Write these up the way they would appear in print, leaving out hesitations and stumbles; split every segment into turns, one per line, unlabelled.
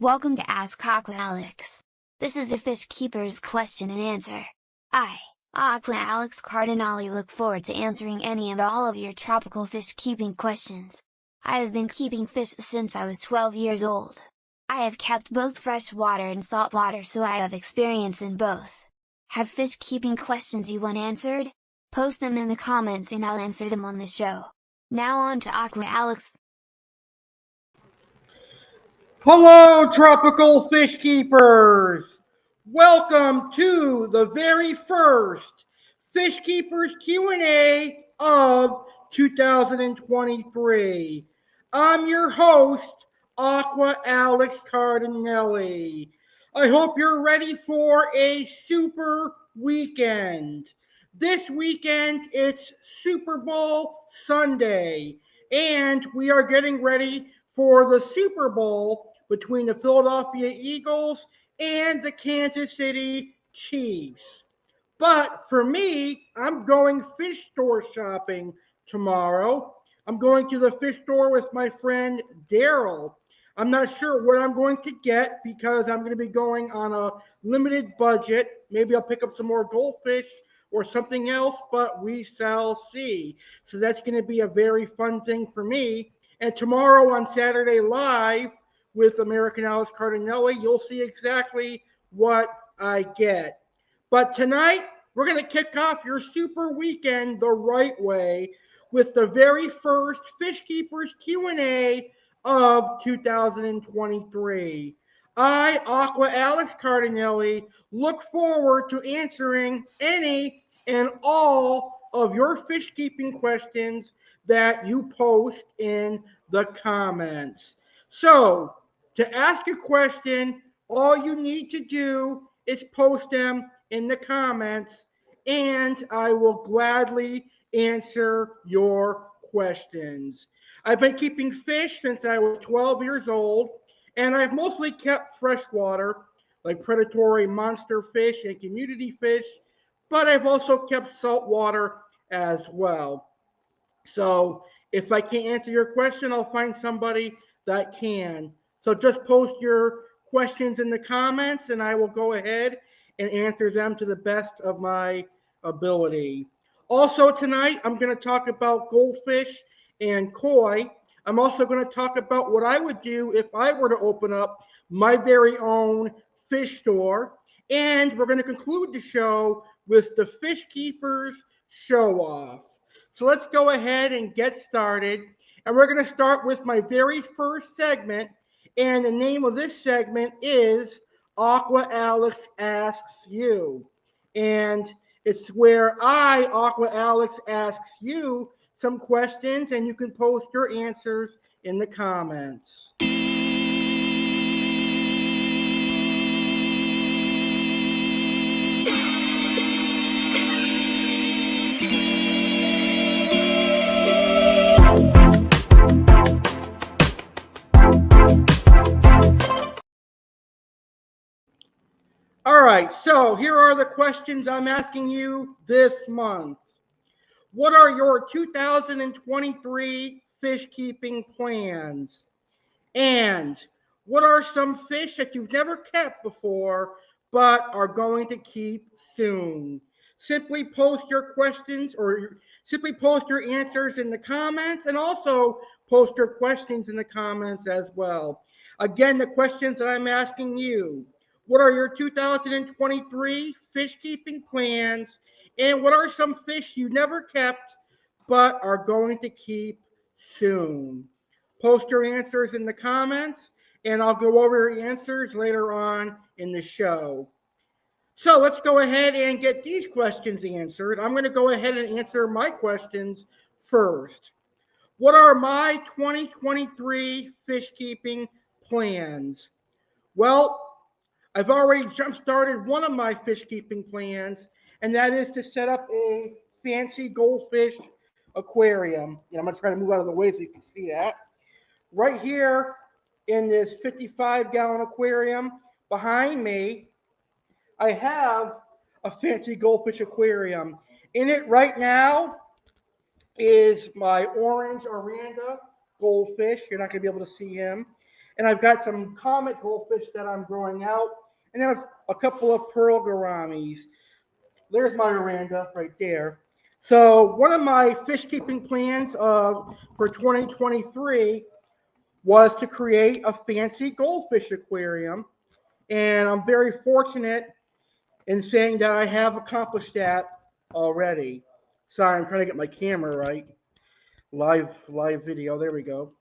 Welcome to Ask Aqua Alex. This is a fish keeper's question and answer. I, Aqua Alex Cardinale, look forward to answering any and all of your tropical fish keeping questions. I have been keeping fish since I was 12 years old. I have kept both freshwater and saltwater, so I have experience in both. Have fish keeping questions you want answered? Post them in the comments and I'll answer them on the show. Now on to Aqua Alex.
Hello, tropical fish keepers! Welcome to the very first Fish Keepers Q&A of 2023. I'm your host, Aqua Alex Cardinale. I hope you're ready for a super weekend. This weekend, it's Super Bowl Sunday, and we are getting ready for the Super Bowl between the Philadelphia Eagles and the Kansas City Chiefs. But for me, I'm going fish store shopping tomorrow. I'm going to the fish store with my friend Daryl. I'm not sure what I'm going to get because I'm going to be going on a limited budget. Maybe I'll pick up some more goldfish or something else, but we shall see. So that's going to be a very fun thing for me. And tomorrow on Saturday Live with American Alex Cardinale, you'll see exactly what I get. But tonight, we're going to kick off your super weekend the right way with the very first Fish Keepers Q&A of 2023. I, Aqua Alex Cardinale, look forward to answering any and all of your fish keeping questions that you post in the comments. So, to ask a question, all you need to do is post them in the comments, and I will gladly answer your questions. I've been keeping fish since I was 12 years old, and I've mostly kept freshwater, like predatory monster fish and community fish, but I've also kept saltwater as well. So if I can't answer your question, I'll find somebody that can. So just post your questions in the comments and I will go ahead and answer them to the best of my ability. Also tonight, I'm going to talk about goldfish and koi. I'm also going to talk about what I would do if I were to open up my very own fish store. And we're going to conclude the show with the Fish Keepers Show Off. So let's go ahead and get started. And we're going to start with my very first segment. And the name of this segment is Aqua Alex Asks You. And it's where I, Aqua Alex, asks you some questions, and you can post your answers in the comments. All right, so here are the questions I'm asking you this month. What are your 2023 fish keeping plans? And what are some fish that you've never kept before but are going to keep soon? Simply post your questions or simply post your answers in the comments, and also post your questions in the comments as well. Again, the questions that I'm asking you: what are your 2023 fish keeping plans? And what are some fish you never kept but are going to keep soon? Post your answers in the comments, and I'll go over your answers later on in the show. So let's go ahead and get these questions answered. I'm going to go ahead and answer my questions first. What are my 2023 fish keeping plans? Well, I've already jump-started one of my fish keeping plans, and that is to set up a fancy goldfish aquarium. I'm going to try to move out of the way so you can see that. Right here in this 55-gallon aquarium behind me, I have a fancy goldfish aquarium. In it right now is my orange Oranda goldfish. You're not going to be able to see him. And I've got some comet goldfish that I'm growing out, and then a couple of pearl gouramis. There's my Miranda right there. So one of my fish keeping plans for 2023 was to create a fancy goldfish aquarium, and I'm very fortunate in saying that I have accomplished that already. Sorry, I'm trying to get my camera right. Live video. There we go.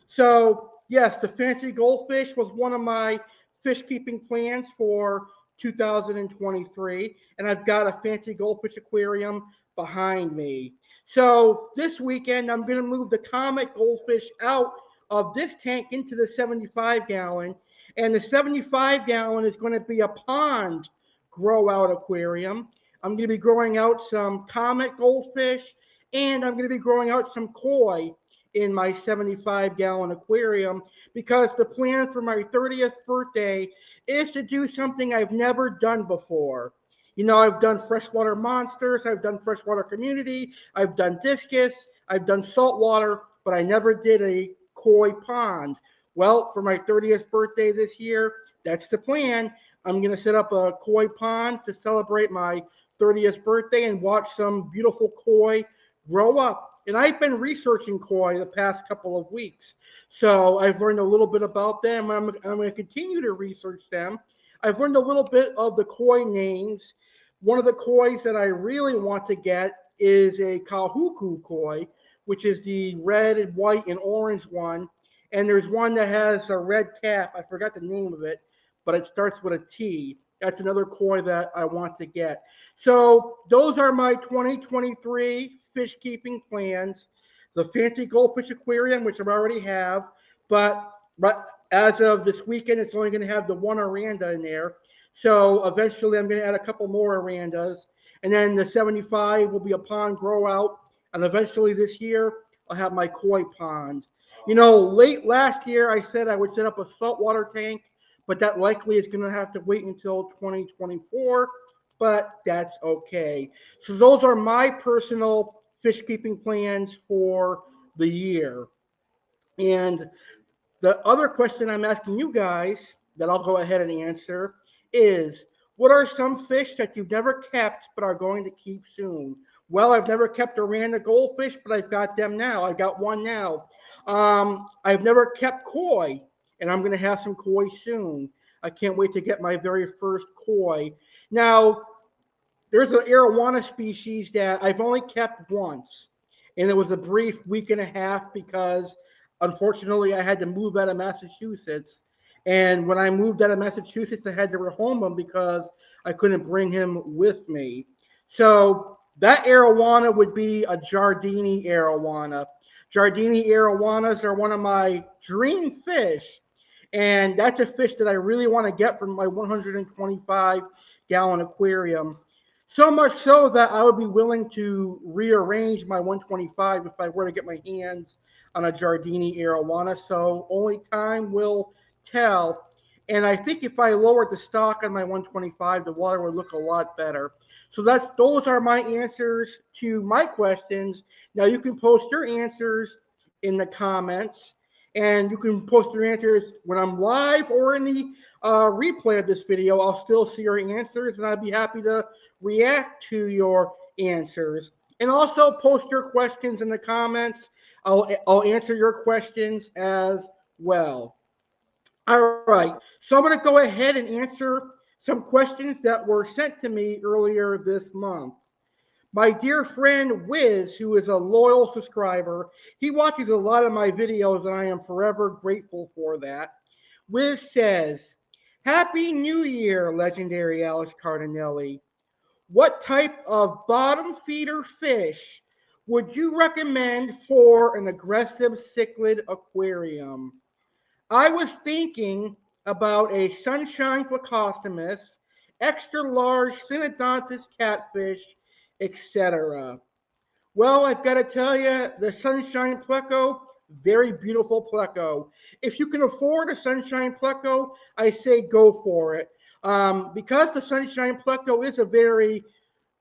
So yes, the fancy goldfish was one of my fish keeping plans for 2023, and I've got a fancy goldfish aquarium behind me. So this weekend, I'm going to move the comet goldfish out of this tank into the 75-gallon, and the 75-gallon is going to be a pond grow out aquarium. I'm going to be growing out some comet goldfish, and I'm going to be growing out some koi in my 75-gallon aquarium, because the plan for my 30th birthday is to do something I've never done before. You know, I've done freshwater monsters, I've done freshwater community, I've done discus, I've done saltwater, but I never did a koi pond. Well, for my 30th birthday this year, that's the plan. I'm going to set up a koi pond to celebrate my 30th birthday and watch some beautiful koi grow up. And I've been researching koi the past couple of weeks. So I've learned a little bit about them. I'm going to continue to research them. I've learned a little bit of the koi names. One of the kois that I really want to get is a kahuku koi, which is the red and white and orange one. And there's one that has a red cap. I forgot the name of it, but it starts with a T. That's another koi that I want to get. So those are my 2023 fish keeping plans. The fancy goldfish aquarium, which I already have, but as of this weekend, it's only going to have the one Aranda in there. So eventually, I'm going to add a couple more Arandas, and then the 75 will be a pond grow out, and eventually this year, I'll have my koi pond. You know, late last year, I said I would set up a saltwater tank, but that likely is going to have to wait until 2024, but that's okay. So those are my personal fish keeping plans for the year. And the other question I'm asking you guys that I'll go ahead and answer is, what are some fish that you've never kept but are going to keep soon? Well, I've never kept a random goldfish, but I've got them now. I've got one now. I've never kept koi, and I'm going to have some koi soon. I can't wait to get my very first koi. Now, there's an arowana species that I've only kept once, and it was a brief week and a half because unfortunately I had to move out of Massachusetts. And when I moved out of Massachusetts, I had to rehome him because I couldn't bring him with me. So that arowana would be a Giardini arowana. Giardini arowanas are one of my dream fish, and that's a fish that I really want to get from my 125-gallon aquarium. So much so that I would be willing to rearrange my 125 if I were to get my hands on a Giardini arowana. So only time will tell. And I think if I lowered the stock on my 125, the water would look a lot better. So those are my answers to my questions. Now you can post your answers in the comments, and you can post your answers when I'm live or in the replay of this video. I'll still see your answers, and I'd be happy to react to your answers. And also post your questions in the comments. I'll answer your questions as well. All right, so I'm going to go ahead and answer some questions that were sent to me earlier this month. My dear friend Wiz, who is a loyal subscriber, he watches a lot of my videos, and I am forever grateful for that. Wiz says, Happy New Year, legendary Alex Cardinale. What type of bottom feeder fish would you recommend for an aggressive cichlid aquarium? I was thinking about a sunshine plecostomus, extra large synodontis catfish, etc. Well, I've got to tell you, the sunshine pleco, very beautiful pleco. If you can afford a sunshine pleco, I say go for it. Because the sunshine pleco is a very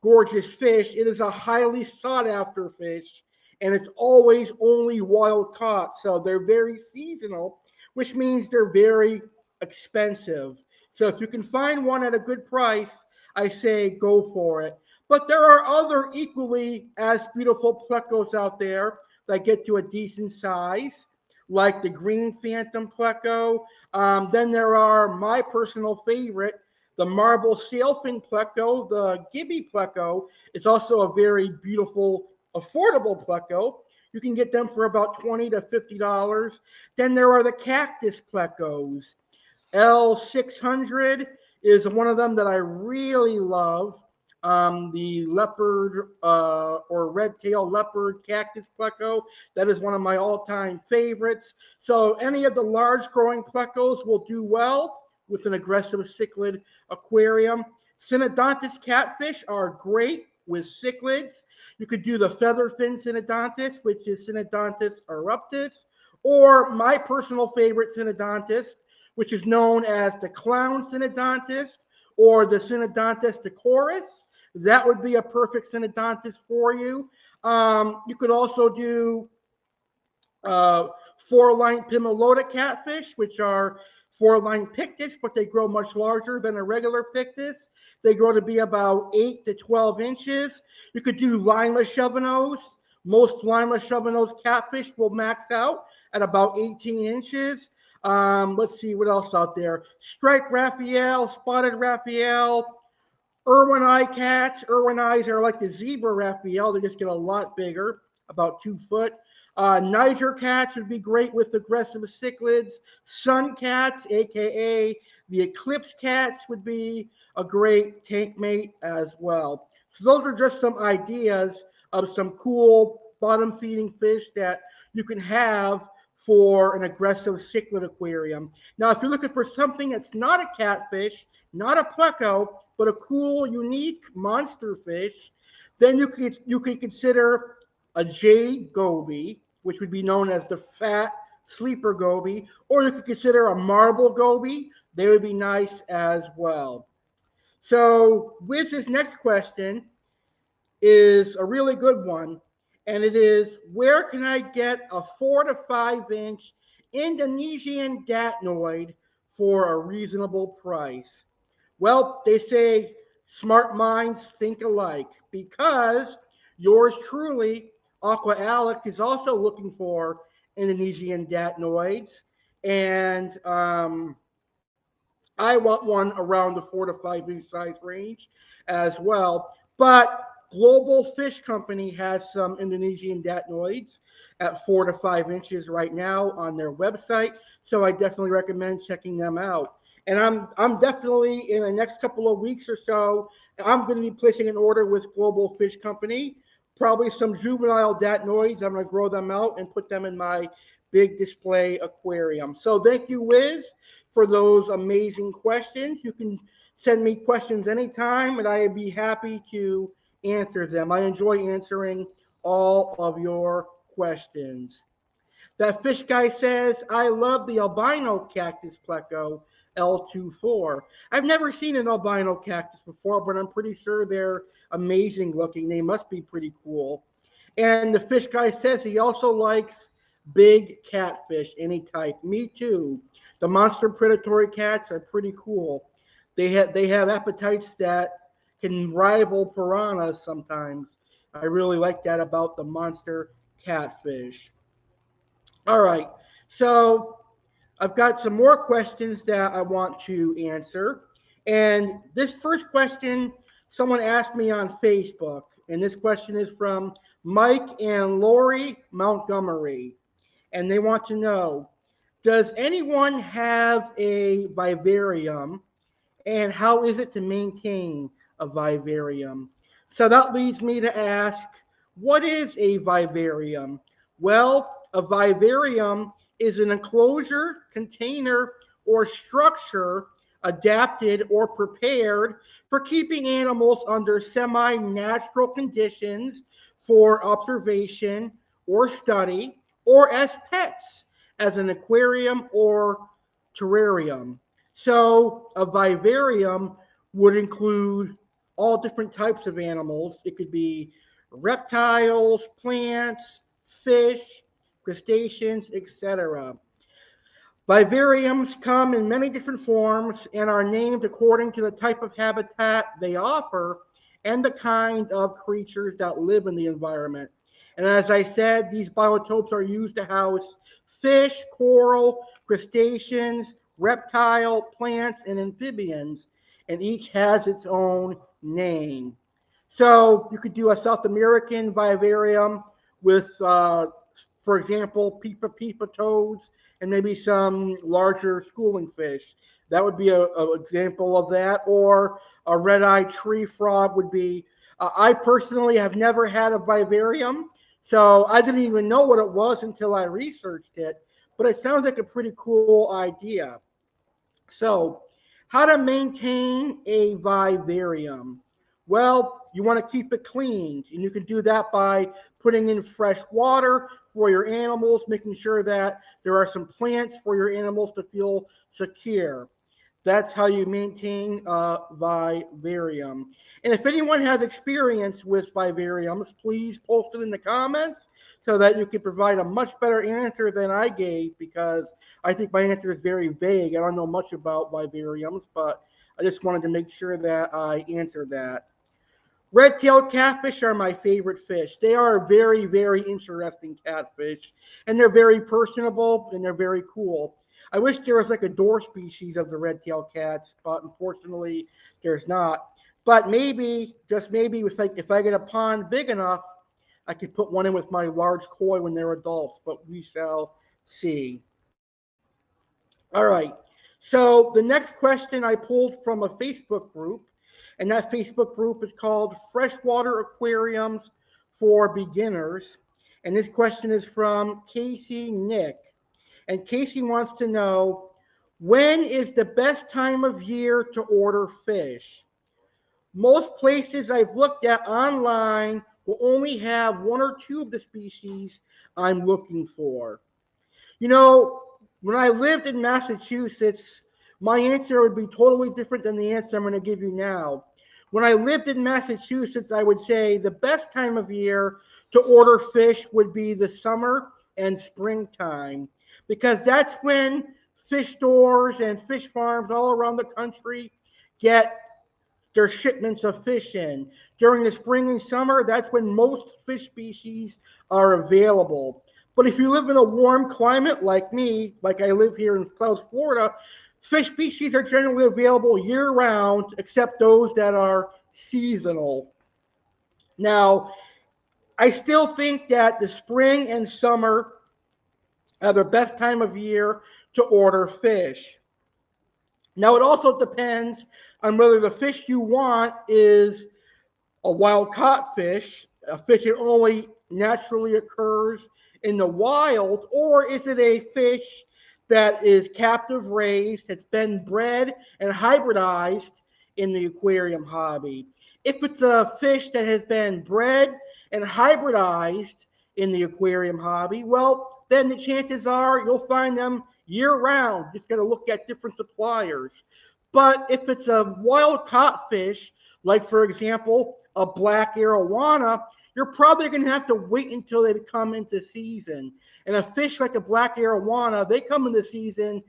gorgeous fish, it is a highly sought after fish, and it's always only wild caught, so they're very seasonal, which means they're very expensive. So if you can find one at a good price, I say go for it. But there are other equally as beautiful plecos out there that get to a decent size, like the green phantom pleco. Then there are my personal favorite, the marble sailfin pleco. The Gibby pleco is also a very beautiful, affordable pleco. You can get them for about $20 to $50. Then there are the cactus plecos. L600 is one of them that I really love. The leopard or red tail leopard cactus pleco, that is one of my all-time favorites. So any of the large growing plecos will do well with an aggressive cichlid aquarium. Synodontis catfish are great with cichlids. You could do the featherfin synodontis, which is Synodontis eruptus, or my personal favorite synodontis, which is known as the clown synodontis or the Synodontis decoris. That would be a perfect synodontis for you. You could also do four-line pimelota catfish, which are four-line pictus, but they grow much larger than a regular pictus. They grow to be about 8 to 12 inches. You could do Lima chevanos. Most Lima chevanos catfish will max out at about 18 inches. Let's see what else out there. Striped Raphael, spotted Raphael, Irwin eye cats. Irwin eyes are like the zebra Raphael. They just get a lot bigger, about 2 foot. Niger cats would be great with aggressive cichlids. Sun cats, aka the eclipse cats, would be a great tank mate as well. So those are just some ideas of some cool bottom feeding fish that you can have for an aggressive cichlid aquarium. Now, if you're looking for something that's not a catfish, not a pleco, but a cool, unique monster fish, then you could consider a jade goby, which would be known as the fat sleeper goby, or you could consider a marble goby. They would be nice as well. So, Wiz's next question is a really good one, and it is, where can I get a 4 to 5 inch Indonesian datnoid for a reasonable price? Well, they say smart minds think alike, because yours truly, Aqua Alex, is also looking for Indonesian datnoids, and I want one around the 4 to 5 inch size range as well. But Global Fish Company has some Indonesian datnoids at 4 to 5 inches right now on their website, so I definitely recommend checking them out. And I'm definitely, in the next couple of weeks or so, I'm going to be placing an order with Global Fish Company. Probably some juvenile datnoids. I'm going to grow them out and put them in my big display aquarium. So thank you, Wiz, for those amazing questions. You can send me questions anytime, and I'd be happy to answer them. I enjoy answering all of your questions. That fish guy says, I love the albino cactus pleco L24. I've never seen an albino cactus before, but I'm pretty sure they're amazing looking. They must be pretty cool. And the fish guy says he also likes big catfish, any type. Me too. The monster predatory cats are pretty cool. They have appetites that can rival piranhas sometimes. I really like that about the monster catfish. All right. So I've got some more questions that I want to answer. And this first question, someone asked me on Facebook. And this question is from Mike and Lori Montgomery. And they want to know, does anyone have a vivarium, and how is it to maintain a vivarium? So that leads me to ask, what is a vivarium? Well, a vivarium is an enclosure, container, or structure adapted or prepared for keeping animals under semi-natural conditions for observation or study, or as pets, as an aquarium or terrarium. So a vivarium would include all different types of animals. It could be reptiles, plants, fish, crustaceans, etc. Vivariums come in many different forms and are named according to the type of habitat they offer and the kind of creatures that live in the environment. And as I said, these biotopes are used to house fish, coral, crustaceans, reptile, plants, and amphibians, and each has its own name. So you could do a South American vivarium with, for example, Pipa Pipa toads and maybe some larger schooling fish. That would be a example of that. Or a red-eyed tree frog would be. I personally have never had a vivarium, so I didn't even know what it was until I researched it. But it sounds like a pretty cool idea. So, how to maintain a vivarium? Well, you want to keep it clean, and you can do that by putting in fresh water for your animals, making sure that there are some plants for your animals to feel secure. That's how you maintain a vivarium. And if anyone has experience with vivariums, please post it in the comments so that you can provide a much better answer than I gave, because I think my answer is very vague. I don't know much about vivariums, but I just wanted to make sure that I answered that. Red-tailed catfish are my favorite fish. They are very, very interesting catfish, and they're very personable and they're very cool. I wish there was like a door species of the red-tailed cats, but unfortunately, there's not. But maybe, just maybe, if I get a pond big enough, I could put one in with my large koi when they're adults. But we shall see. All right. So the next question I pulled from a Facebook group, and that Facebook group is called Freshwater Aquariums for Beginners. And this question is from Casey Nick. And Casey wants to know, when is the best time of year to order fish? Most places I've looked at online will only have one or two of the species I'm looking for. You know, when I lived in Massachusetts, my answer would be totally different than the answer I'm going to give you now. When I lived in Massachusetts, I would say the best time of year to order fish would be the summer and springtime, because that's when fish stores and fish farms all around the country get their shipments of fish in. During the spring and summer, that's when most fish species are available. But if you live in a warm climate like me, like I live here in South Florida, fish species are generally available year round, except those that are seasonal. Now, I still think that the spring and summer are the best time of year to order fish. Now, it also depends on whether the fish you want is a wild caught fish, a fish that only naturally occurs in the wild, or is it a fish that is captive raised, that's been bred and hybridized in the aquarium hobby? If it's a fish that has been bred and hybridized in the aquarium hobby, well, then the chances are you'll find them year round. Just got to look at different suppliers. But if it's a wild caught fish, like for example, a black arowana, you're probably going to have to wait until they come into season. And a fish like a black arowana, they come into season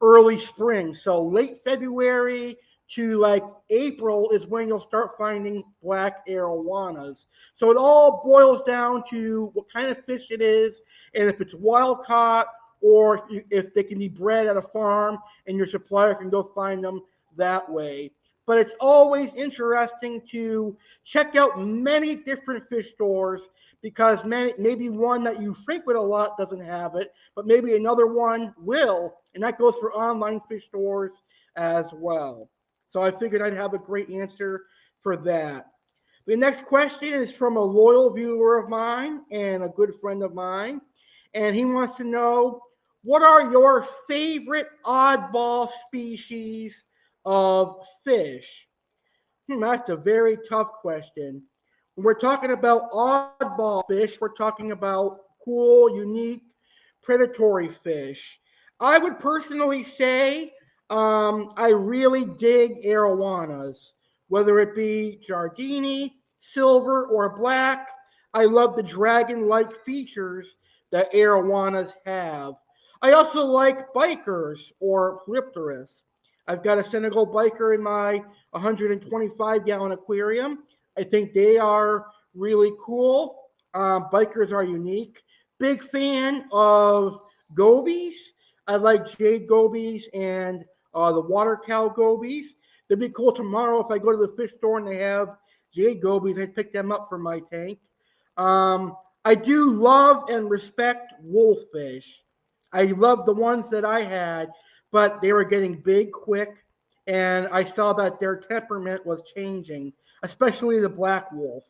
early spring. So late February to like April is when you'll start finding black arowanas. So it all boils down to what kind of fish it is, and if it's wild caught, or if they can be bred at a farm and your supplier can go find them that way. But it's always interesting to check out many different fish stores, because maybe one that you frequent a lot doesn't have it, but maybe another one will. And that goes for online fish stores as well. So I figured I'd have a great answer for that. The next question is from a loyal viewer of mine and a good friend of mine. And he wants to know, what are your favorite oddball species of fish? That's a very tough question. When we're talking about oddball fish, we're talking about cool, unique, predatory fish. I would personally say I really dig arowanas, whether it be Giardini, silver, or black. I love the dragon-like features that arowanas have. I also like bikers or polypterus. I've got a Senegal biker in my 125-gallon aquarium. I think they are really cool. Bikers are unique. Big fan of gobies. I like jade gobies and the water cow gobies. It'd be cool tomorrow if I go to the fish store and they have jade gobies. I'd pick them up for my tank. I do love and respect wolffish. I love the ones that I had, but they were getting big quick, and I saw that their temperament was changing, especially the black wolf.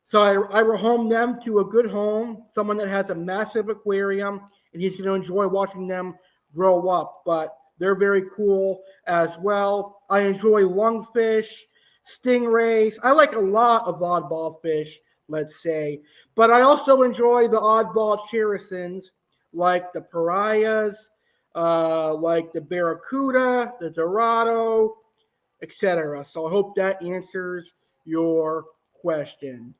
So I rehome them to a good home, someone that has a massive aquarium, and he's going to enjoy watching them grow up. But they're very cool as well. I enjoy lungfish, stingrays. I like a lot of oddball fish, let's say. But I also enjoy the oddball cherisons, like the pariahs, like the barracuda, the dorado, etc. So I hope that answers your question.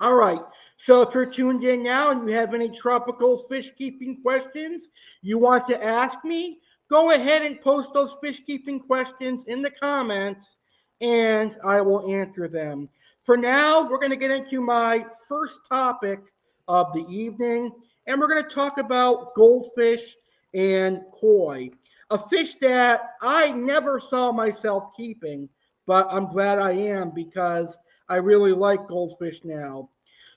All right. So if you're tuned in now and you have any tropical fish keeping questions you want to ask me, go ahead and post those fish keeping questions in the comments and I will answer them. For now, we're going to get into my first topic of the evening, and we're going to talk about goldfish and koi, a fish that I never saw myself keeping, but I'm glad I am because I really like goldfish now.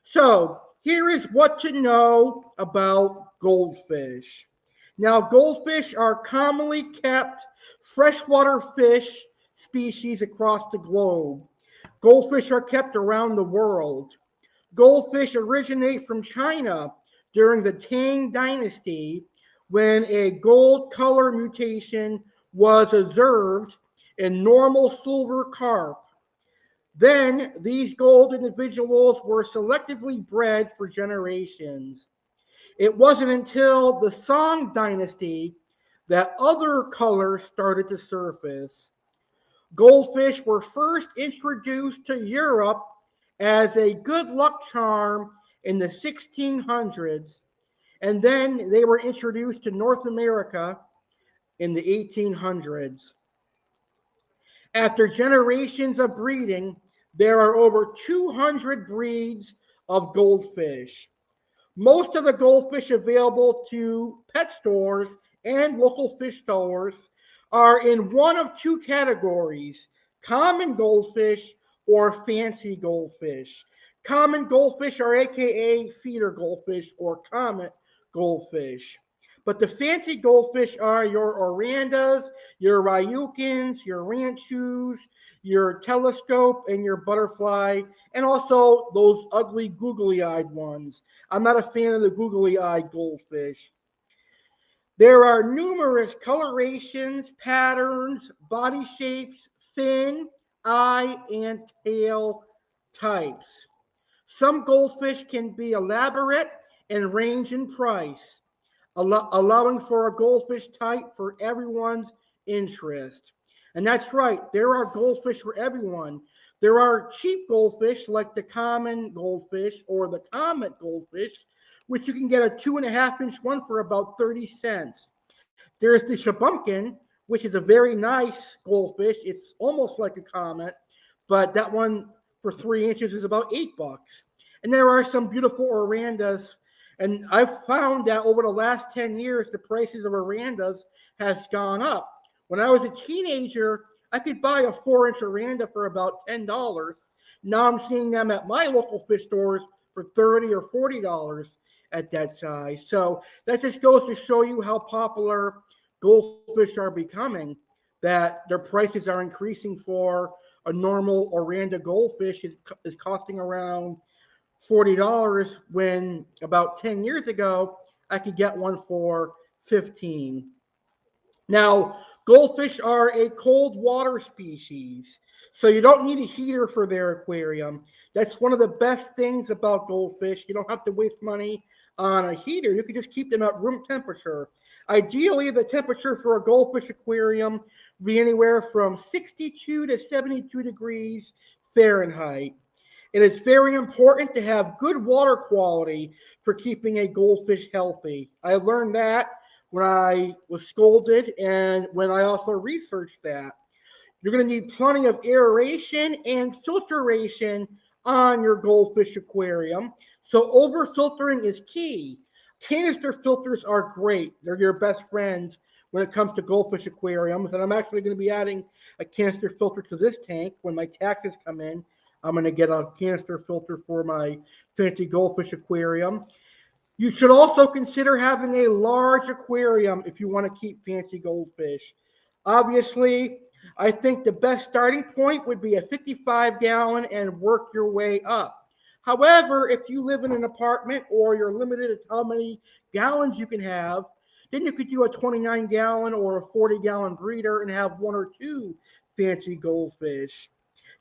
So, here is what to know about goldfish. Now, goldfish are commonly kept freshwater fish species across the globe. Goldfish are kept around the world. Goldfish originate from China during the Tang Dynasty when a gold color mutation was observed in normal silver carp. Then these gold individuals were selectively bred for generations. It wasn't until the Song Dynasty that other colors started to surface. Goldfish were first introduced to Europe as a good luck charm in the 1600s, and then they were introduced to North America in the 1800s. After generations of breeding, there are over 200 breeds of goldfish. Most of the goldfish available to pet stores and local fish stores are in one of two categories: common goldfish or fancy goldfish. Common goldfish are AKA feeder goldfish or comet goldfish. But the fancy goldfish are your orandas, your ryukins, your ranchus, your telescope, and your butterfly, and also those ugly googly-eyed ones. I'm not a fan of the googly-eyed goldfish. There are numerous colorations, patterns, body shapes, fin, eye, and tail types. Some goldfish can be elaborate and range in price, allowing for a goldfish type for everyone's interest. And that's right, there are goldfish for everyone. There are cheap goldfish like the common goldfish or the comet goldfish, which you can get a 2.5 inch one for about 30 cents. There's the shabumpkin, which is a very nice goldfish. It's almost like a comet, but that one for 3 inches is about $8. And there are some beautiful orandas, and I've found that over the last 10 years, the prices of orandas has gone up. When I was a teenager, I could buy a 4 inch oranda for about $10. Now I'm seeing them at my local fish stores for $30 or $40 at that size. So that just goes to show you how popular goldfish are becoming, that their prices are increasing. For a normal oranda goldfish is costing around $40 when about 10 years ago I could get one for 15. Now, goldfish are a cold water species, so you don't need a heater for their aquarium. That's one of the best things about goldfish. You don't have to waste money on a heater. You can just keep them at room temperature. Ideally, the temperature for a goldfish aquarium would be anywhere from 62 to 72 degrees Fahrenheit. It is very important to have good water quality for keeping a goldfish healthy. I learned that when I was scolded and when I also researched that. You're going to need plenty of aeration and filtration on your goldfish aquarium. So over-filtering is key. Canister filters are great. They're your best friends when it comes to goldfish aquariums. And I'm actually going to be adding a canister filter to this tank when my taxes come in. I'm going to get a canister filter for my fancy goldfish aquarium. You should also consider having a large aquarium if you want to keep fancy goldfish. Obviously, I think the best starting point would be a 55-gallon and work your way up. However, if you live in an apartment or you're limited to how many gallons you can have, then you could do a 29-gallon or a 40-gallon breeder and have one or two fancy goldfish.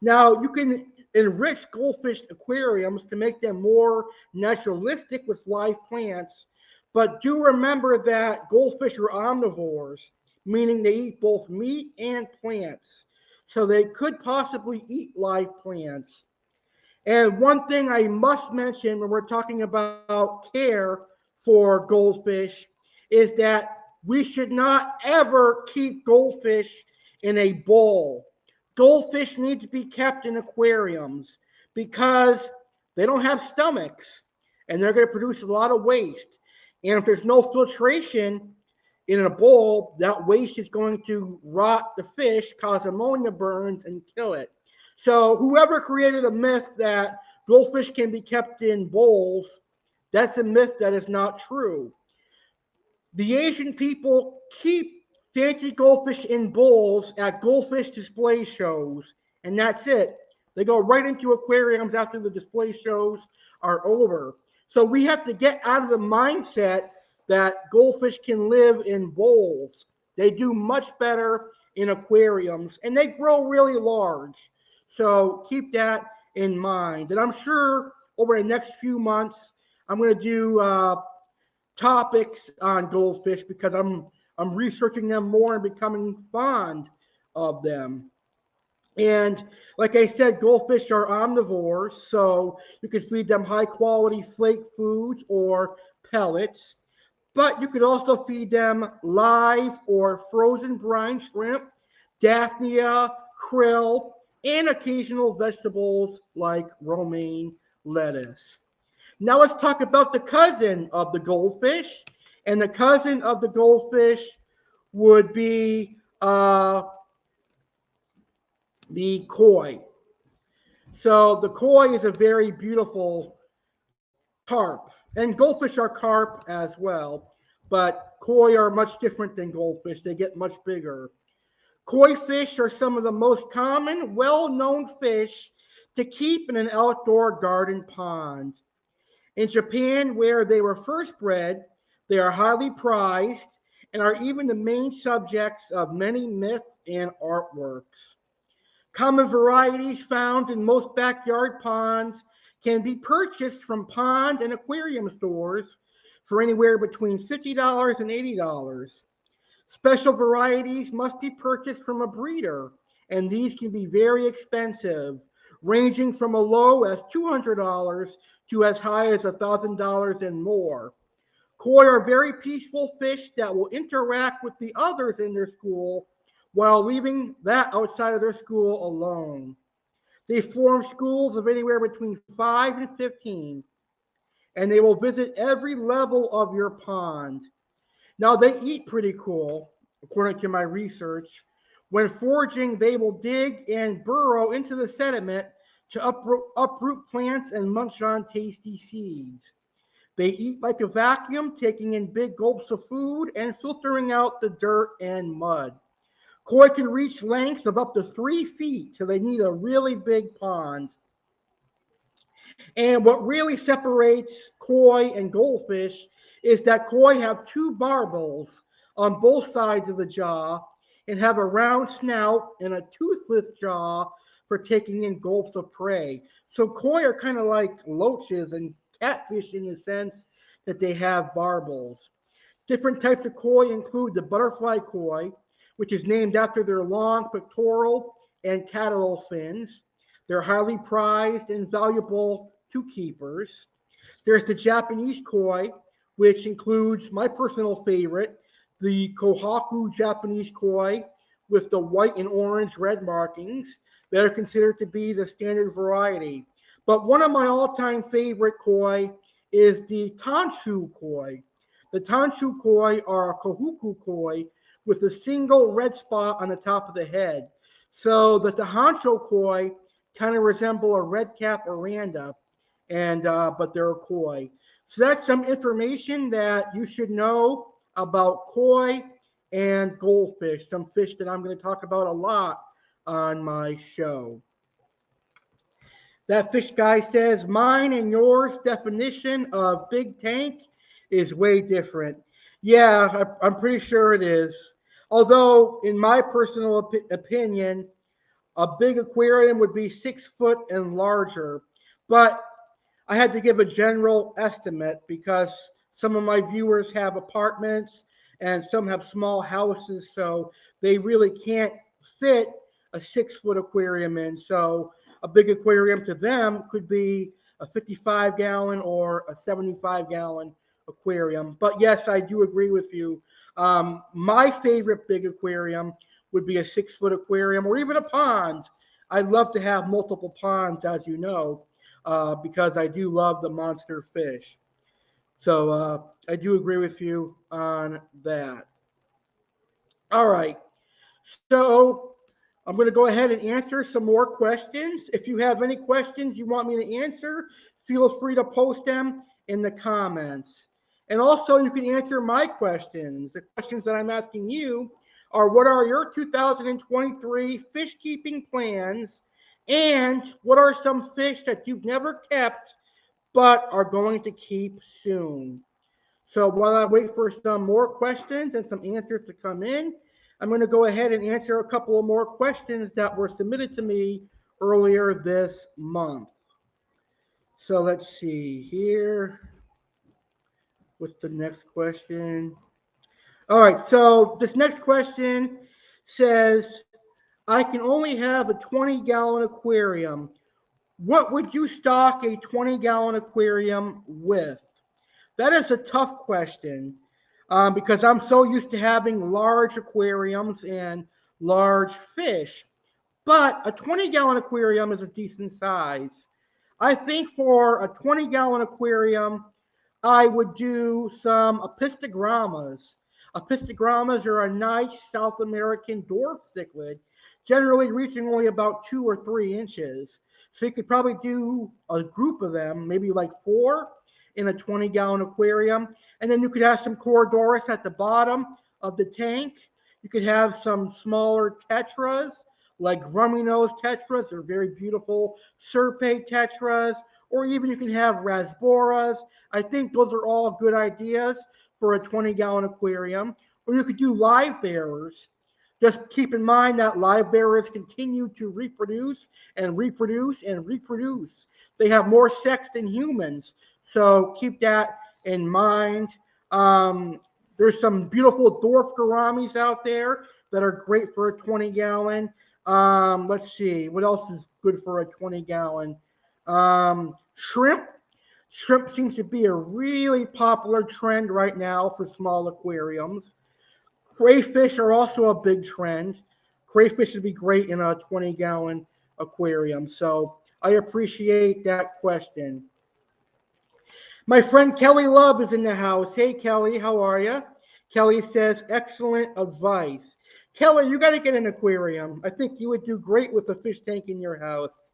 Now, you can enrich goldfish aquariums to make them more naturalistic with live plants, but do remember that goldfish are omnivores, meaning they eat both meat and plants. So they could possibly eat live plants. And one thing I must mention when we're talking about care for goldfish is that we should not ever keep goldfish in a bowl. Goldfish need to be kept in aquariums because they don't have stomachs and they're going to produce a lot of waste. And if there's no filtration in a bowl, that waste is going to rot the fish, cause ammonia burns, and kill it. So whoever created a myth that goldfish can be kept in bowls, that's a myth that is not true. The Asian people keep fancy goldfish in bowls at goldfish display shows, and that's it. They go right into aquariums after the display shows are over. So we have to get out of the mindset that goldfish can live in bowls. They do much better in aquariums, and they grow really large. So keep that in mind. And I'm sure over the next few months, I'm going to do topics on goldfish because I'm researching them more and becoming fond of them. And like I said, goldfish are omnivores, so you can feed them high quality flake foods or pellets. But you could also feed them live or frozen brine shrimp, daphnia, krill, and occasional vegetables like romaine lettuce. Now let's talk about the cousin of the goldfish. And the cousin of the goldfish would be the koi. So the koi is a very beautiful carp. And goldfish are carp as well. But koi are much different than goldfish. They get much bigger. Koi fish are some of the most common, well-known fish to keep in an outdoor garden pond. In Japan, where they were first bred, they are highly prized and are even the main subjects of many myth and artworks. Common varieties found in most backyard ponds can be purchased from pond and aquarium stores for anywhere between $50 and $80. Special varieties must be purchased from a breeder, and these can be very expensive, ranging from a low as $200 to as high as $1,000 and more. Koi are very peaceful fish that will interact with the others in their school while leaving that outside of their school alone. They form schools of anywhere between 5 and 15, and they will visit every level of your pond. Now, they eat pretty cool, according to my research. When foraging, they will dig and burrow into the sediment to uproot plants and munch on tasty seeds. They eat like a vacuum, taking in big gulps of food and filtering out the dirt and mud. Koi can reach lengths of up to 3 feet, so they need a really big pond. And what really separates koi and goldfish is that koi have two barbels on both sides of the jaw and have a round snout and a toothless jaw for taking in gulps of prey. So koi are kind of like loaches and catfish in the sense that they have barbels. Different types of koi include the butterfly koi, which is named after their long pectoral and caudal fins, They're highly prized and valuable to keepers. There's the Japanese koi, which includes my personal favorite, the Kohaku Japanese koi with the white and orange red markings that are considered to be the standard variety. But one of my all-time favorite koi is the Tanshu koi. The Tanshu koi are a Kohaku koi with a single red spot on the top of the head. So the Tanshu koi kind of resemble a red cap oranda, and but they're a koi. So that's some information that you should know about koi and goldfish, some fish that I'm going to talk about a lot on my show. That fish guy says mine and yours definition of big tank is way different. Yeah, I'm pretty sure it is. Although, in my personal opinion, a big aquarium would be 6 foot and larger. But I had to give a general estimate because some of my viewers have apartments and some have small houses, so they really can't fit a 6 foot aquarium in. So a big aquarium to them could be a 55 gallon or a 75-gallon aquarium. But yes, I do agree with you. My favorite big aquarium would be a 6 foot aquarium or even a pond. I'd love to have multiple ponds, as you know, because I do love the monster fish. So I do agree with you on that. All right. So I'm going to go ahead and answer some more questions. If you have any questions you want me to answer, feel free to post them in the comments. And also, you can answer my questions. The questions that I'm asking you are, what are your 2023 fish keeping plans? And what are some fish that you've never kept but are going to keep soon? So while I wait for some more questions and some answers to come in, I'm going to go ahead and answer a couple of more questions that were submitted to me earlier this month. So let's see here. What's the next question? All right, so this next question says, I can only have a 20-gallon aquarium. What would you stock a 20-gallon aquarium with? That is a tough question because I'm so used to having large aquariums and large fish. But a 20-gallon aquarium is a decent size. I think for a 20-gallon aquarium, I would do some apistogrammas. Apistogrammas are a nice South American dwarf cichlid, generally reaching only about 2 or 3 inches. So you could probably do a group of them, maybe like 4 in a 20-gallon aquarium. And then you could have some Corydoras at the bottom of the tank. You could have some smaller tetras, like rummy nose tetras. They're very beautiful. Serpae tetras, or even you can have rasboras. I think those are all good ideas for a 20-gallon aquarium. Or you could do live bearers. Just keep in mind that live bearers continue to reproduce and reproduce and reproduce. They have more sex than humans, so keep that in mind. There's some beautiful dwarf gouramis out there that are great for a 20-gallon. Let's see, what else is good for a 20-gallon? Shrimp. Shrimp seems to be a really popular trend right now for small aquariums. Crayfish are also a big trend. Crayfish would be great in a 20-gallon aquarium. So I appreciate that question. My friend Kelly Love is in the house. Hey, Kelly, how are you? Kelly says, excellent advice. Kelly, you got to get an aquarium. I think you would do great with a fish tank in your house.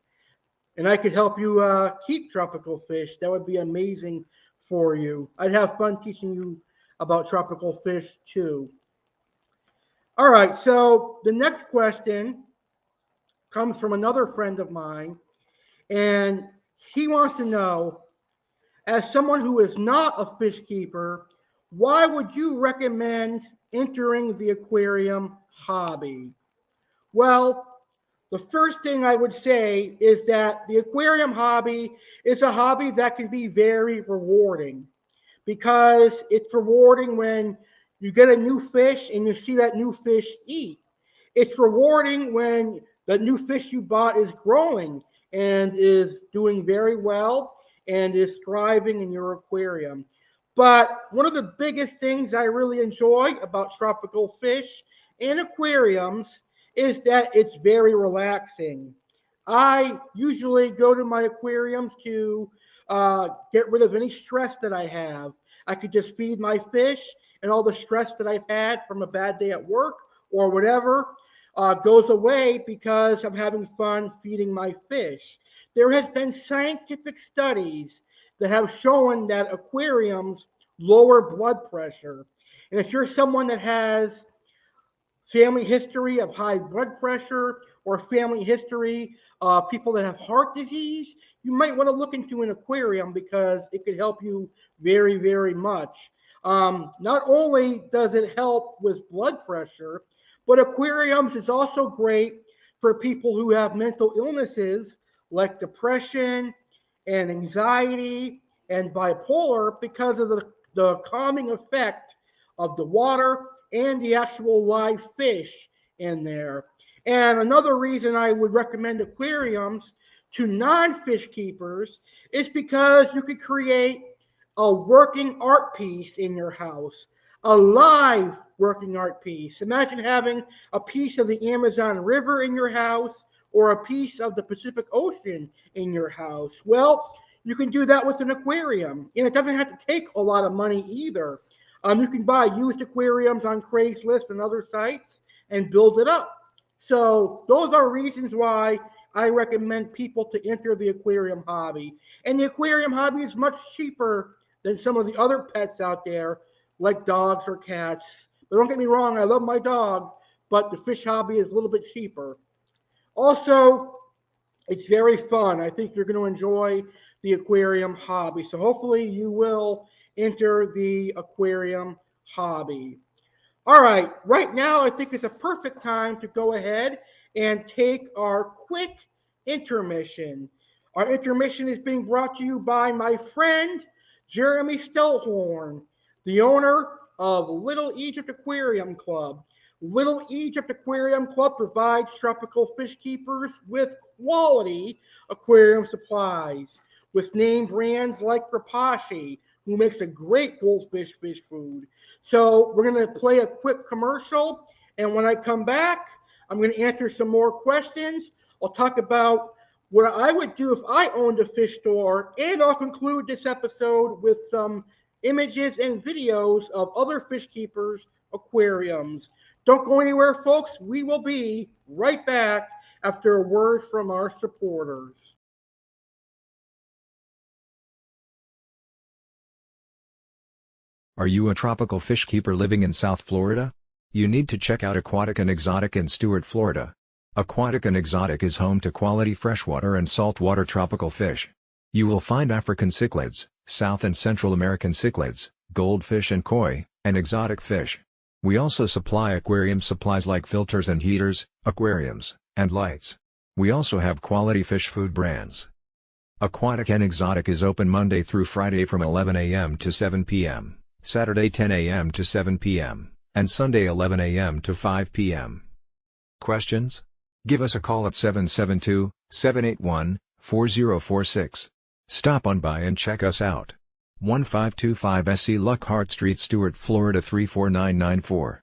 And I could help you keep tropical fish. That would be amazing for you. I'd have fun teaching you about tropical fish too. All right, so the next question comes from another friend of mine, and he wants to know, as someone who is not a fish keeper, why would you recommend entering the aquarium hobby? Well, the first thing I would say is that the aquarium hobby is a hobby that can be very rewarding because it's rewarding when you get a new fish and you see that new fish eat. It's rewarding when the new fish you bought is growing and is doing very well and is thriving in your aquarium. But one of the biggest things I really enjoy about tropical fish and aquariums is that it's very relaxing. I usually go to my aquariums to get rid of any stress that I have. I could just feed my fish, and all the stress that I've had from a bad day at work or whatever goes away because I'm having fun feeding my fish. There has been scientific studies that have shown that aquariums lower blood pressure. And if you're someone that has family history of high blood pressure or family history of people that have heart disease, you might want to look into an aquarium because it could help you very, very much. Not only does it help with blood pressure, but aquariums is also great for people who have mental illnesses like depression and anxiety and bipolar because of the calming effect of the water and the actual live fish in there. And another reason I would recommend aquariums to non-fish keepers is because you could create a working art piece in your house, a live working art piece. Imagine having a piece of the Amazon River in your house or a piece of the Pacific Ocean in your house. Well, you can do that with an aquarium, and it doesn't have to take a lot of money either. You can buy used aquariums on Craigslist and other sites and build it up. So those are reasons why I recommend people to enter the aquarium hobby. And the aquarium hobby is much cheaper than some of the other pets out there, like dogs or cats. But don't get me wrong, I love my dog, but the fish hobby is a little bit cheaper. Also, it's very fun. I think you're going to enjoy the aquarium hobby. So hopefully you will enter the aquarium hobby. All right now I think it's a perfect time to go ahead and take our quick intermission. Our intermission is being brought to you by my friend Jeremy Stelhorn, the owner of Little Egypt Aquarium Club. Little Egypt Aquarium Club provides tropical fish keepers with quality aquarium supplies with name brands like Rapashi, who makes a great goldfish fish food. So we're going to play a quick commercial, and when I come back, I'm going to answer some more questions. I'll talk about what I would do if I owned a fish store, and I'll conclude this episode with some images and videos of other fish keepers' aquariums. Don't go anywhere, folks. We will be right back after a word from our supporters.
Are you a tropical fish keeper living in South Florida? You need to check out Aquatic and Exotic in Stuart, Florida. Aquatic and Exotic is home to quality freshwater and saltwater tropical fish. You will find African cichlids, South and Central American cichlids, goldfish and koi, and exotic fish. We also supply aquarium supplies like filters and heaters, aquariums, and lights. We also have quality fish food brands. Aquatic and Exotic is open Monday through Friday from 11 a.m. to 7 p.m., Saturday 10 a.m. to 7 p.m., and Sunday 11 a.m. to 5 p.m. Questions? Give us a call at 772-781-4046. Stop on by and check us out. 1525 A.C.E. Lockhart Street, Stuart, Florida 34994.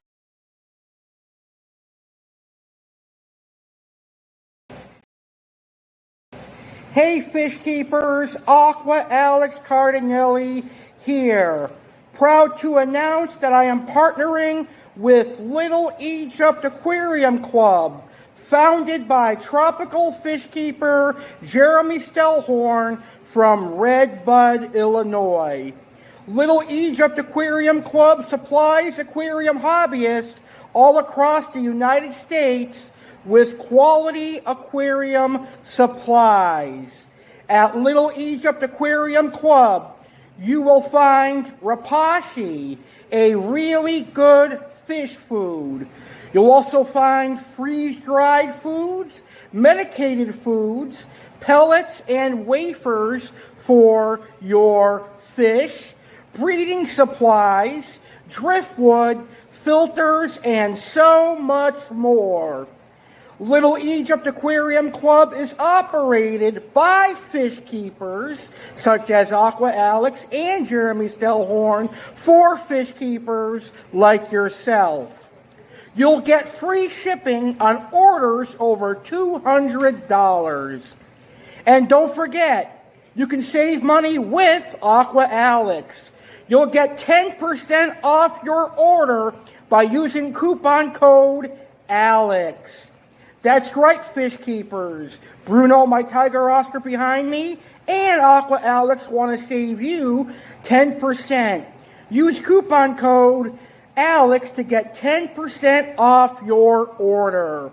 Hey fish keepers, Aqua Alex Cardinale here. Proud to announce that I am partnering with Little Egypt Aquarium Club, founded by tropical fish keeper Jeremy Stelhorn from Red Bud, Illinois. Little Egypt Aquarium Club supplies aquarium hobbyists all across the United States with quality aquarium supplies. At Little Egypt Aquarium Club, you will find Rapashi, a really good fish food. You'll also find freeze-dried foods, medicated foods, pellets and wafers for your fish, breeding supplies, driftwood, filters, and so much more. Little Egypt Aquarium Club is operated by fish keepers such as Aqua Alex and Jeremy Stellhorn for fish keepers like yourself. You'll get free shipping on orders over $200. And don't forget, you can save money with Aqua Alex. You'll get 10% off your order by using coupon code ALEX. That's right, fish keepers. Bruno, my tiger Oscar behind me, and Aqua Alex want to save you 10%. Use coupon code ALEX to get 10% off your order.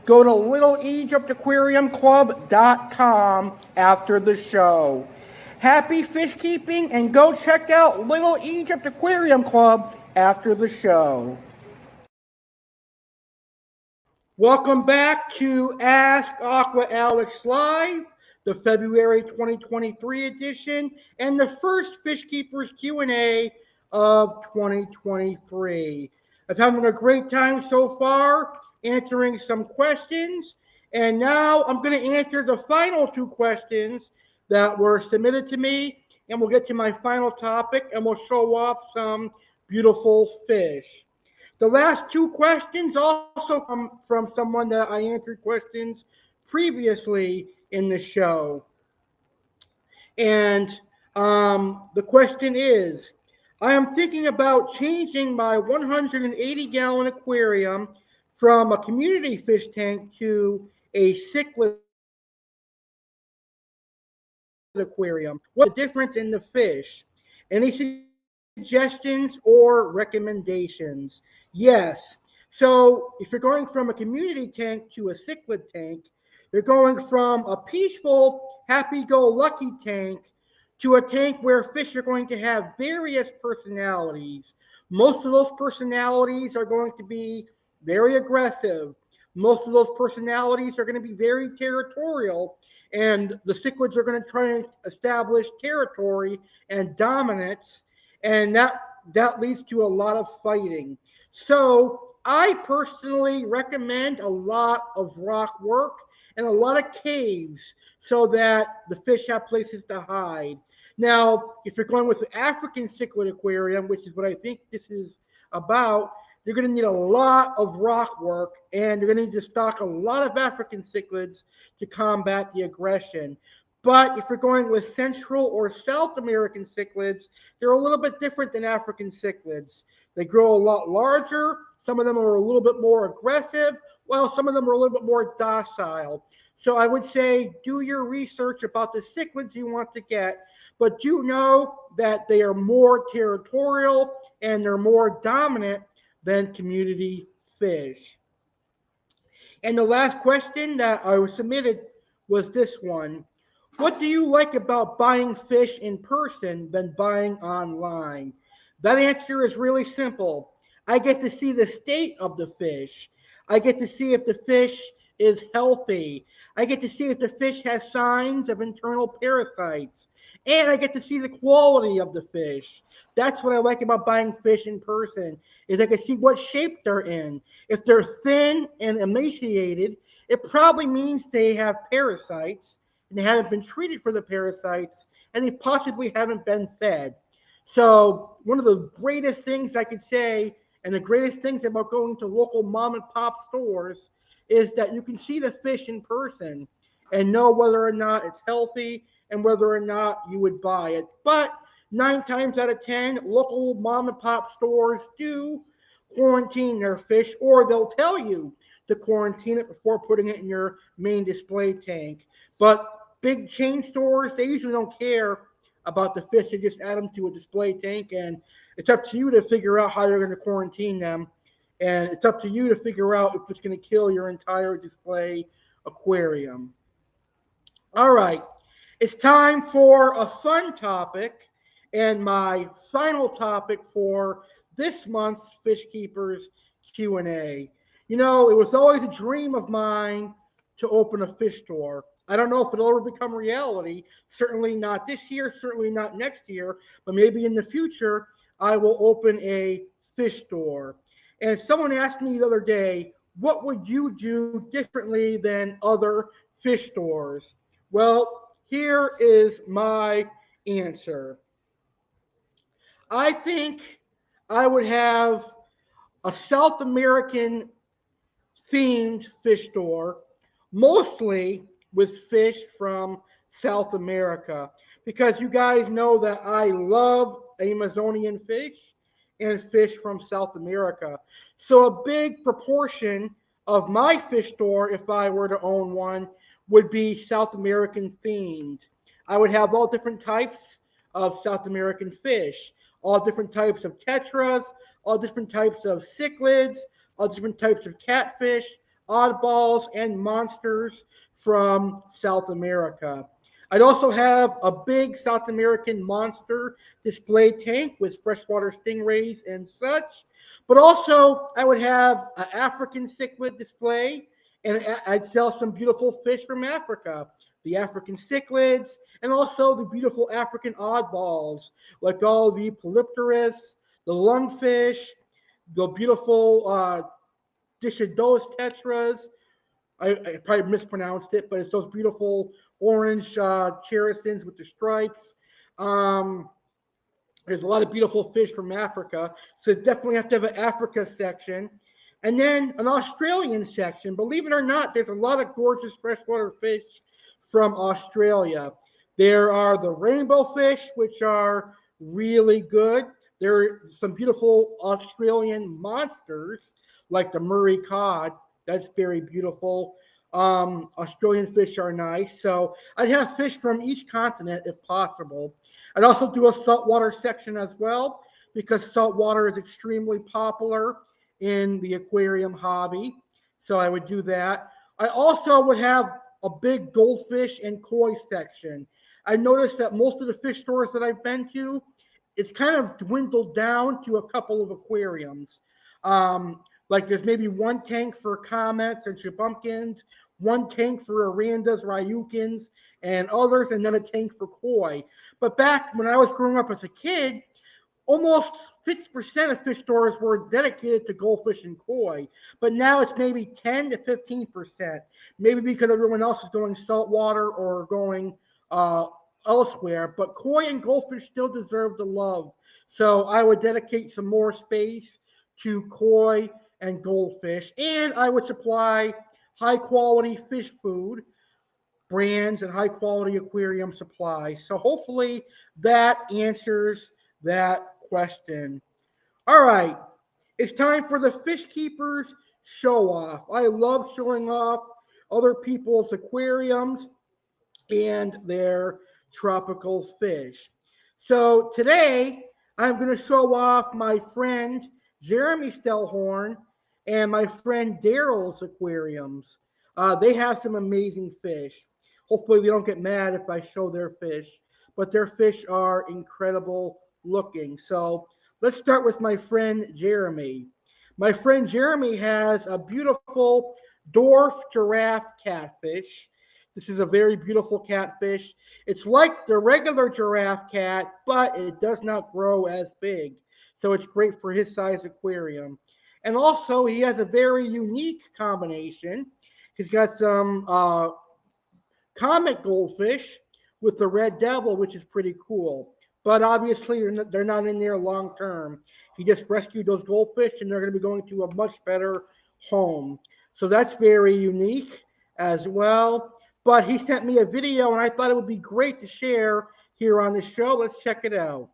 Go to littleegyptaquariumclub.com after the show. Happy fish keeping, and go check out Little Egypt Aquarium Club after the show. Welcome back to Ask Aqua Alex Live, the February 2023 edition, and the first Fish Keepers Q&A of 2023. I'm having a great time so far answering some questions, and now I'm going to answer the final two questions that were submitted to me, and we'll get to my final topic, and we'll show off some beautiful fish. The last two questions also come from someone that I answered questions previously in the show. And the question is, I am thinking about changing my 180-gallon aquarium from a community fish tank to a cichlid aquarium. What's the difference in the fish? Any suggestions or recommendations? Yes. So if you're going from a community tank to a cichlid tank, you're going from a peaceful, happy-go-lucky tank to a tank where fish are going to have various personalities. Most of those personalities are going to be very aggressive. Most of those personalities are going to be very territorial, and the cichlids are going to try and establish territory and dominance, and that leads to a lot of fighting. So I personally recommend a lot of rock work and a lot of caves so that the fish have places to hide. Now, if you're going with the African cichlid aquarium, which is what I think this is about, you're going to need a lot of rock work, and you're going to need to stock a lot of African cichlids to combat the aggression. But if you're going with Central or South American cichlids, they're a little bit different than African cichlids. They grow a lot larger. Some of them are a little bit more aggressive, while some of them are a little bit more docile. So I would say do your research about the cichlids you want to get, but do know that they are more territorial and they're more dominant than community fish. And the last question that I was submitted was this one. What do you like about buying fish in person than buying online? That answer is really simple. I get to see the state of the fish. I get to see if the fish is healthy. I get to see if the fish has signs of internal parasites. And I get to see the quality of the fish. That's what I like about buying fish in person, is I can see what shape they're in. If they're thin and emaciated, it probably means they have parasites, and they haven't been treated for the parasites, and they possibly haven't been fed. So one of the greatest things I could say, and the greatest things about going to local mom and pop stores, is that you can see the fish in person and know whether or not it's healthy and whether or not you would buy it. But 9 times out of 10, local mom and pop stores do quarantine their fish, or they'll tell you to quarantine it before putting it in your main display tank. But big chain stores, they usually don't care about the fish. They just add them to a display tank, and it's up to you to figure out how you're going to quarantine them. And it's up to you to figure out if it's going to kill your entire display aquarium. All right, it's time for a fun topic, and my final topic for this month's Fish Keepers Q&A. You know, it was always a dream of mine to open a fish store. I don't know if it'll ever become reality. Certainly not this year, certainly not next year, but maybe in the future I will open a fish store. And someone asked me the other day, what would you do differently than other fish stores? Well, here is my answer. I think I would have a South American themed fish store, mostly with fish from South America, because you guys know that I love Amazonian fish and fish from South America. So a big proportion of my fish store, if I were to own one, would be South American themed. I would have all different types of South American fish, all different types of tetras, all different types of cichlids, all different types of catfish, oddballs, and monsters from South America. I'd also have a big South American monster display tank with freshwater stingrays and such. But also, I would have an African cichlid display, and I'd sell some beautiful fish from Africa, the African cichlids, and also the beautiful African oddballs, like all the polypterus, the lungfish, the beautiful Dishados tetras. I probably mispronounced it, but it's those beautiful orange cherisons with the stripes. Um, there's a lot of beautiful fish from Africa, so definitely have to have an Africa section. And then an Australian section. Believe it or not, there's a lot of gorgeous freshwater fish from Australia. There are the rainbow fish, which are really good. There are some beautiful Australian monsters, like the Murray cod. That's very beautiful. Australian fish are nice. So I'd have fish from each continent if possible. I'd also do a saltwater section as well because saltwater is extremely popular in the aquarium hobby. So I would do that. I also would have a big goldfish and koi section. I noticed that most of the fish stores that I've been to, it's kind of dwindled down to a couple of aquariums. Like there's maybe one tank for comets and shabumpkins, one tank for arandas, ryukins, and others, and then a tank for koi. But back when I was growing up as a kid, almost 50% of fish stores were dedicated to goldfish and koi, but now it's maybe 10 to 15%. Maybe because everyone else is going saltwater or going elsewhere. But koi and goldfish still deserve the love. So I would dedicate some more space to koi and goldfish, and I would supply high quality fish food brands and high quality aquarium supplies. So hopefully that answers that question. All right, it's time for the Fish Keepers show off. I love showing off other people's aquariums and their tropical fish. So today I'm going to show off my friend Jeremy Stellhorn and my friend Daryl's aquariums. They have some amazing fish. Hopefully, they don't get mad if I show their fish, but their fish are incredible looking. So let's start with my friend Jeremy. My friend Jeremy has a beautiful dwarf giraffe catfish. This is a very beautiful catfish. It's like the regular giraffe cat, but it does not grow as big. So it's great for his size aquarium. And also, he has a very unique combination. He's got some comet goldfish with the red devil, which is pretty cool. But obviously, they're not in there long term. He just rescued those goldfish, and they're going to be going to a much better home. So that's very unique as well. But he sent me a video, and I thought it would be great to share here on the show. Let's check it out.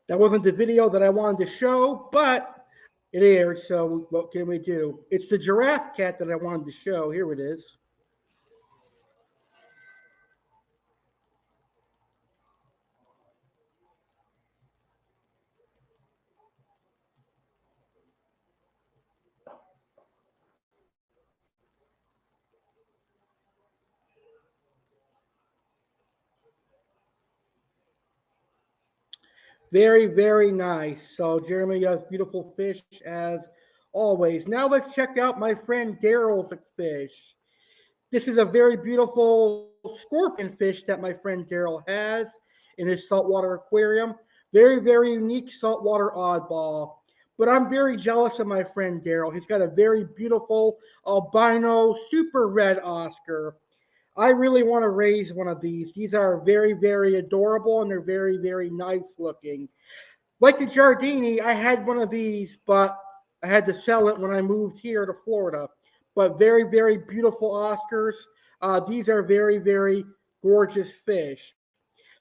That wasn't the video that I wanted to show, but it aired, so what can we do? It's the giraffe cat that I wanted to show. Here it is. Very, very nice. So Jeremy has beautiful fish as always. Now let's check out my friend Daryl's fish. This is a very beautiful scorpion fish that my friend Daryl has in his saltwater aquarium. Very, very unique saltwater oddball. But I'm very jealous of my friend Daryl. He's got a very beautiful albino super red Oscar. I really want to raise one of these. These are very, very adorable and they're very, very nice looking. Like the Giardini, I had one of these, but I had to sell it when I moved here to Florida. But very, very beautiful Oscars. These are very, very gorgeous fish.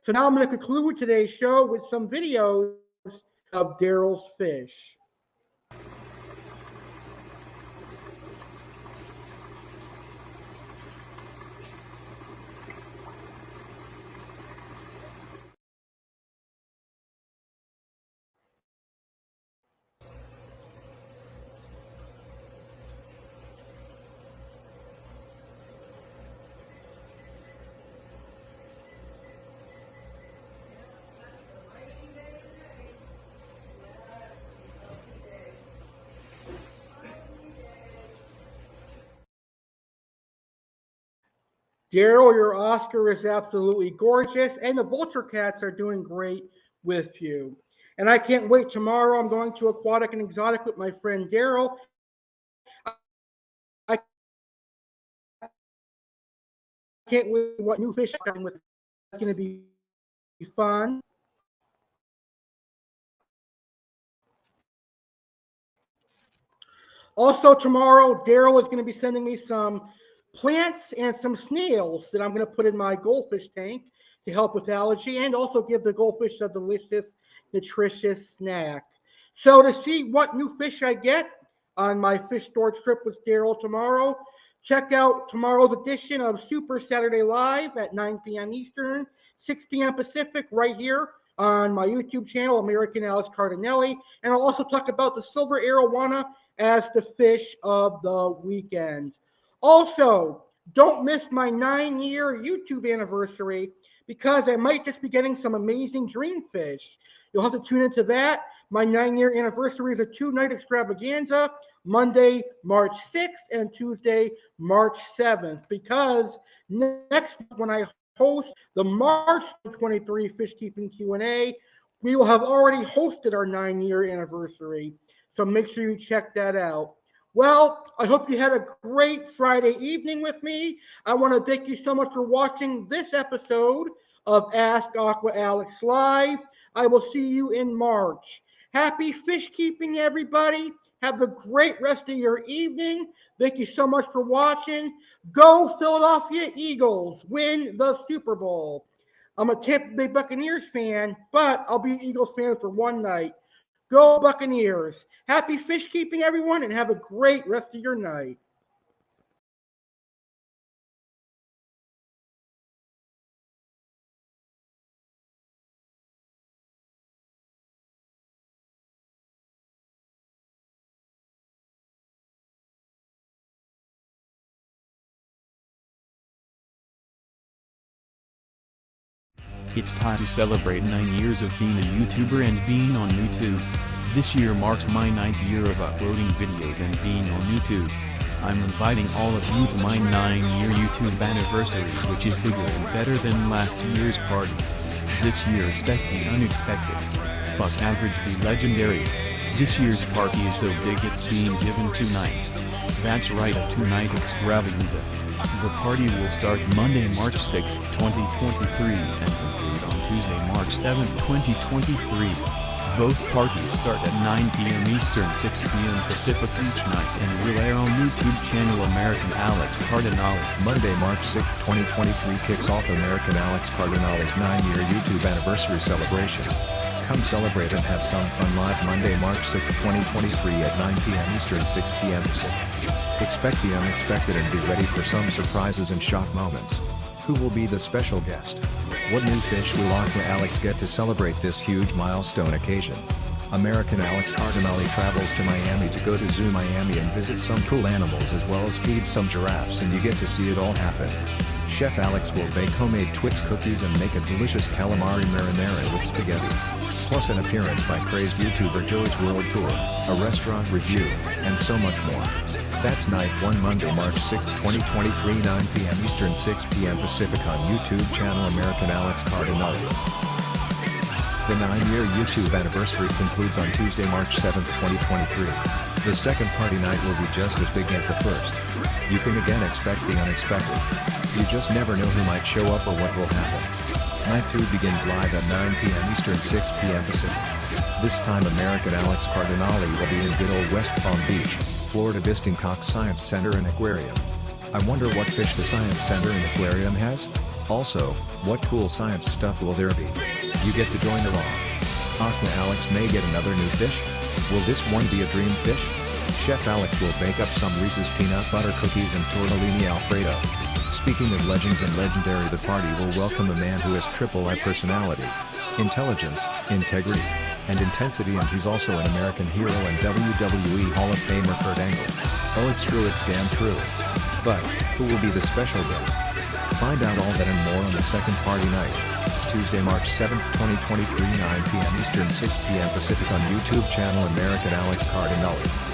So now I'm going to conclude today's show with some videos of Daryl's fish. Daryl, your Oscar is absolutely gorgeous, and the Vulture Cats are doing great with you. And I can't wait tomorrow. I'm going to Aquatic and Exotic with my friend Daryl. I can't wait what new fish I'm with. That's going to be fun. Also, tomorrow, Daryl is going to be sending me some plants and some snails that I'm going to put in my goldfish tank to help with allergy and also give the goldfish a delicious, nutritious snack. So, to see what new fish I get on my fish storage trip with Daryl tomorrow, check out tomorrow's edition of Super Saturday Live at 9 p.m. Eastern, 6 p.m. Pacific, right here on my YouTube channel, American Alex Cardinale. And I'll also talk about the silver arowana as the fish of the weekend. Also, don't miss my 9-year YouTube anniversary because I might just be getting some amazing dreamfish. You'll have to tune into that. My 9-year anniversary is a 2-night extravaganza, Monday, March 6th and Tuesday, March 7th, because next when I host the March 23 Fish Keeping Q&A, we will have already hosted our 9-year anniversary. So make sure you check that out. Well, I hope you had a great Friday evening with me. I want to thank you so much for watching this episode of Ask Aqua Alex Live. I will see you in March. Happy fish keeping, everybody. Have a great rest of your evening. Thank you so much for watching. Go Philadelphia Eagles. Win the Super Bowl. I'm a Tampa Bay Buccaneers fan, but I'll be an Eagles fan for one night. Go Buccaneers. Happy fish keeping, everyone, and have a great rest of your night.
It's time to celebrate 9 years of being a YouTuber and being on YouTube. This year marks my 9th year of uploading videos and being on YouTube. I'm inviting all of you to my 9-year YouTube anniversary, which is bigger and better than last year's party. This year expect the unexpected. Fuck average, be legendary. This year's party is so big it's being given 2 nights. That's right, a 2-night extravaganza. The party will start Monday, March 6, 2023 and conclude on Tuesday, March 7, 2023. Both parties start at 9 p.m. Eastern, 6 p.m. Pacific each night and will air on YouTube channel American Alex Cardinale.
Monday, March 6, 2023 kicks off American Alex Cardinale's 9-year YouTube anniversary celebration. Come celebrate and have some fun live Monday, March 6, 2023 at 9 p.m. Eastern, 6 p.m. Pacific. Expect the unexpected and be ready for some surprises and shock moments. Who will be the special guest? What new fish will Aqua Alex get to celebrate this huge milestone occasion? American Alex Cardinale travels to Miami to go to Zoo Miami and visit some cool animals as well as feed some giraffes, and you get to see it all happen. Chef Alex will bake homemade Twix cookies and make a delicious calamari marinara with spaghetti. Plus an appearance by crazed YouTuber Joey's World Tour, a restaurant review, and so much more. That's Night 1 Monday, March 6, 2023, 9 p.m. Eastern, 6 p.m. Pacific on YouTube channel American Alex Cardinale. The 9-year YouTube anniversary concludes on Tuesday, March 7, 2023. The second party night will be just as big as the first. You can again expect the unexpected. You just never know who might show up or what will happen. Night 2 begins live at 9 p.m. Eastern, 6 p.m. Pacific. This time American Alex Cardinale will be in good old West Palm Beach, Florida, visiting Cox Science Center and Aquarium. I wonder what fish the Science Center and Aquarium has? Also, what cool science stuff will there be? You get to join along. Aqua Alex may get another new fish? Will this one be a dream fish? Chef Alex will bake up some Reese's peanut butter cookies and tortellini Alfredo. Speaking of legends and legendary, the party will welcome a man who has triple I personality, intelligence, integrity, and intensity, and he's also an American hero and WWE Hall of Famer Kurt Angle. Oh, it's true, it's damn true. But, who will be the special guest? Find out all that and more on the second party night. Tuesday, March 7, 2023, 9 p.m. Eastern, 6 p.m. Pacific on YouTube channel American Alex Cardinale.